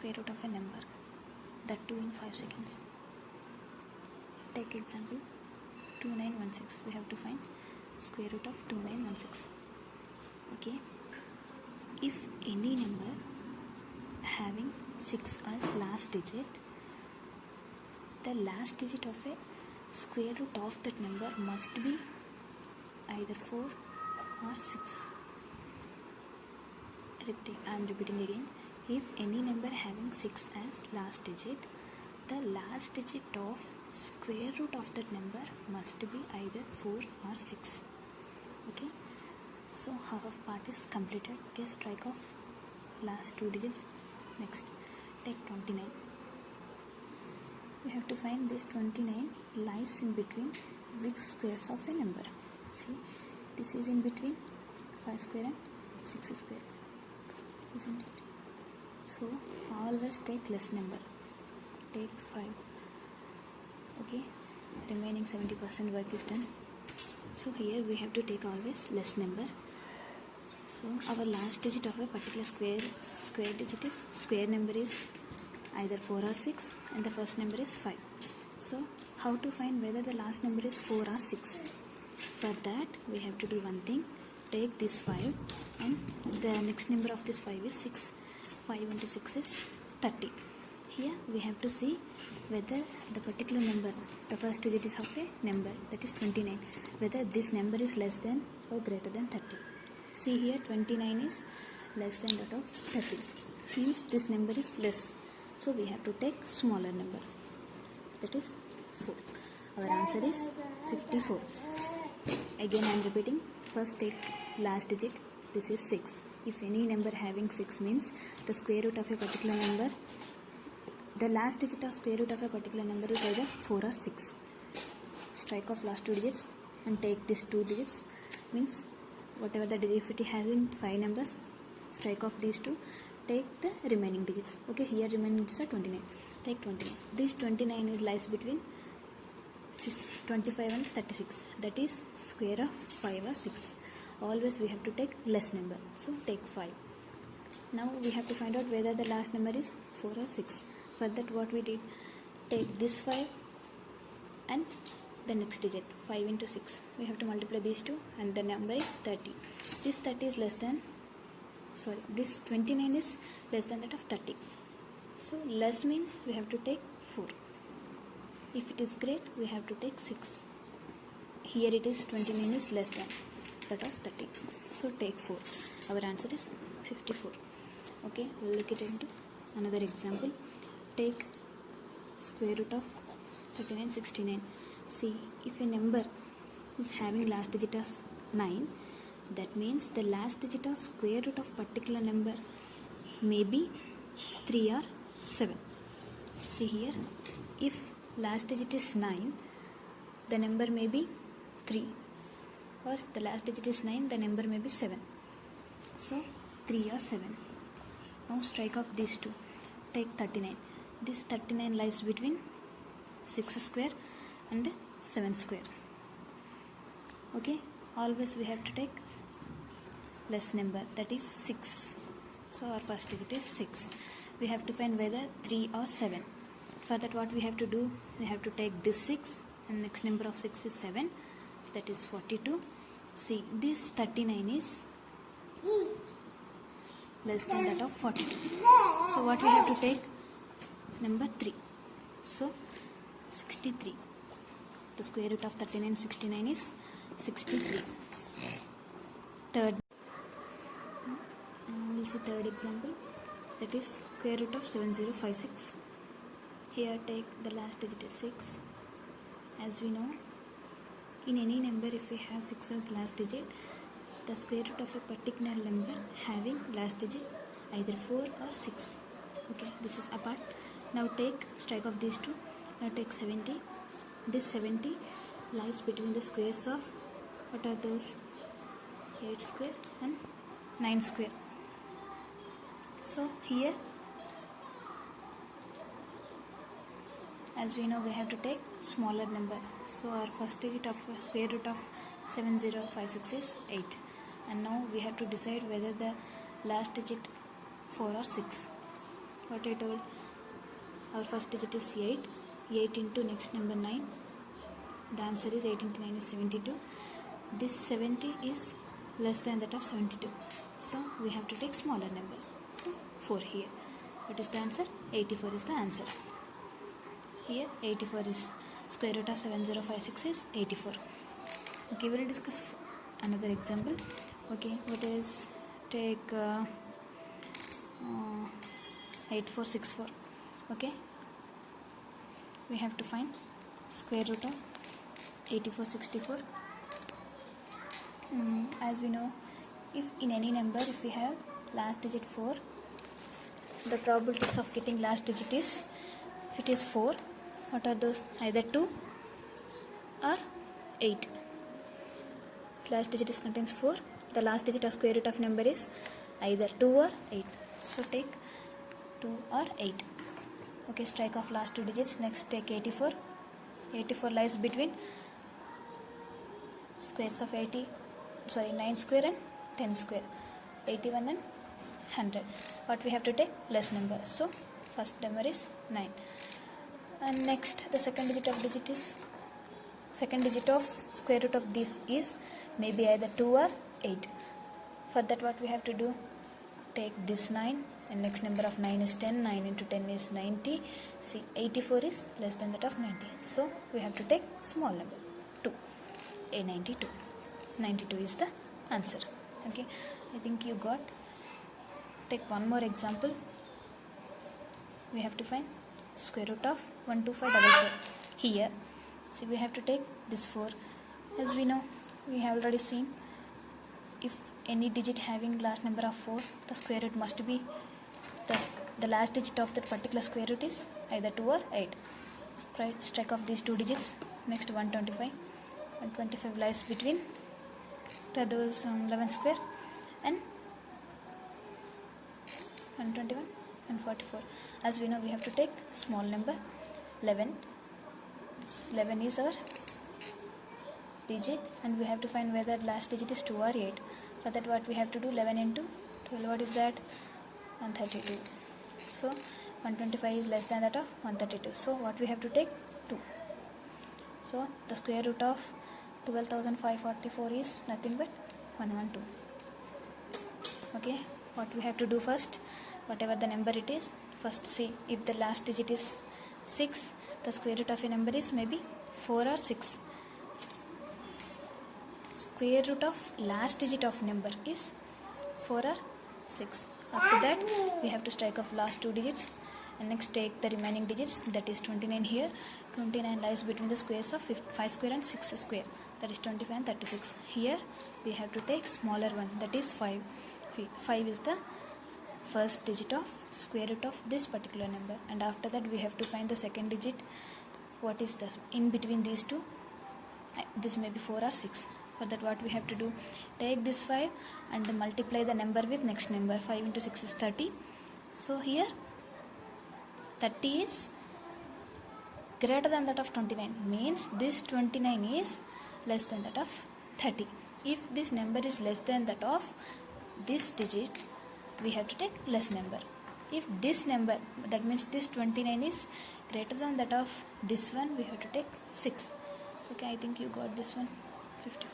square root of a number, that too in 5 seconds. Take example 2916. We have to find square root of 2916. Okay, if any number having 6 as last digit, the last digit of a square root of that number must be either 4 or 6. I am repeating again. If any number having 6 as last digit, the last digit of square root of that number must be either 4 or 6. Okay, so half of part is completed. Okay, strike off last 2 digits. Next, take 29. We have to find this 29 lies in between which squares of a number. See, this is in between 5 square and 6 square, isn't it? So always take less number. Take 5. Okay, remaining 70% work is done. So here we have to take always less number. So our last digit of a particular square digit is square number is either 4 or 6, and the first number is 5. So how to find whether the last number is 4 or 6? For that we have to do one thing. Take this 5 and the next number of this 5 is 6. 5 into 6 is 30. Here we have to see whether the particular number, the first two digits of a number, that is 29, whether this number is less than or greater than 30. See here, 29 is less than that of 30, means this number is less. So we have to take smaller number, that is 4. Our answer is 54. Again I am repeating. First take last digit, this is 6. If any number having 6 means the square root of a particular number, the last digit of square root of a particular number is either 4 or 6. Strike off last 2 digits and take these 2 digits, means whatever the digit, if it has in 5 numbers, strike off these 2, take the remaining digits. Okay, here remaining digits are 29. Take 29. This 29 is lies between 25 and 36, that is square of 5 or 6. Always we have to take less number, so take 5. Now we have to find out whether the last number is 4 or 6. For that what we did, take this 5 and the next digit, 5 into 6. We have to multiply these two and the number is 30. This 30 is less than, this 29 is less than that of 30. So less means we have to take 4. If it is great, we have to take 6. Here it is 29 is less than that of 30. So take 4. Our answer is 54. Okay, we'll look it into another example. Take square root of 3969. See, if a number is having last digit as 9, that means the last digit of square root of particular number may be 3 or 7. See here, if last digit is 9, the number may be 3, or if the last digit is 9, the number may be 7. So 3 or 7. Now strike off these two. Take 39. This 39 lies between 6 square and 7 square. Okay, always we have to take less number, that is 6. So our first digit is 6. We have to find whether 3 or 7. For that what we have to do, we have to take this 6 and next number of 6 is 7, that is 42. See, this 39 is less than that of 42. So what we have to take? Number 3. So 63. The square root of 39 and 69 is 63. Third, we'll see third example, that is square root of 7056. Here take the last digit is 6. As we know, in any number if we have 6 as last digit, the square root of a particular number having last digit either 4 or 6. Okay, this is apart. Now take, strike off these two. Now take 70. This 70 lies between the squares of, what are those? 8 square and 9 square. So here, as we know, we have to take smaller number. So our first digit of square root of 7056 is 8. And now we have to decide whether the last digit 4 or 6. what I told, our first digit is 8. 8 into next number 9. The answer is 8 into 9 is 72. This 70 is less than that of 72. So we have to take smaller number. So 4 here. What is the answer? 84 is the answer. Here 84 is square root of 7056 is 84. Okay, we will discuss another example. Okay, what is, take 8464. Okay, we have to find square root of 8464. As we know, if in any number, if we have last digit 4, the probabilities of getting last digit is, if it is 4, what are those? Either 2 or 8. If last digit is contains 4, the last digit or square root of number is either 2 or 8. So take 2 or 8. Okay, strike off last 2 digits. Next take 84. 84 lies between squares of 9 square and 10 square. 81 and 100. What we have to take? Less number. So first number is 9. And next the second digit of square root of this is maybe either 2 or 8. For that what we have to do? Take this 9 and next number of 9 is 10. 9 into 10 is 90. See, 84 is less than that of 90. So we have to take small number 2. A 92. 92 is the answer. Okay, I think you got. Take one more example. We have to find square root of 12544. Here, see, we have to take this 4. As we know, we have already seen, if any digit having last number of 4, the square root must be the last digit of that particular square root is either 2 or 8. Strike off these 2 digits. Next 125. 125 lies between those 11 square and 121 and 44. As we know, we have to take small number 11. 11 is our digit, and we have to find whether last digit is 2 or 8. For that what we have to do? 11 into 12, what is that? 132. So 125 is less than that of 132. So what we have to take? 2. So the square root of 12,544 is nothing but 112. Okay, what we have to do first? Whatever the number it is, first see if the last digit is 6, the square root of a number is maybe 4 or 6. Square root of last digit of number is 4 or 6. After that we have to strike off last 2 digits and next take the remaining digits, that is 29 here. 29 lies between the squares of 5 square and 6 square, that is 25 and 36. Here we have to take smaller one, that is 5. 5 is the first digit of square root of this particular number, and after that we have to find the second digit. What is this in between these two? This may be 4 or 6. For that what we have to do? Take this 5 and multiply the number with next number. 5 into 6 is 30. So here 30 is greater than that of 29, means this 29 is less than that of 30. If this number is less than that of this digit, we have to take less number. If this number, that means this 29 is greater than that of this one, we have to take 6. Okay, I think you got this one. 54.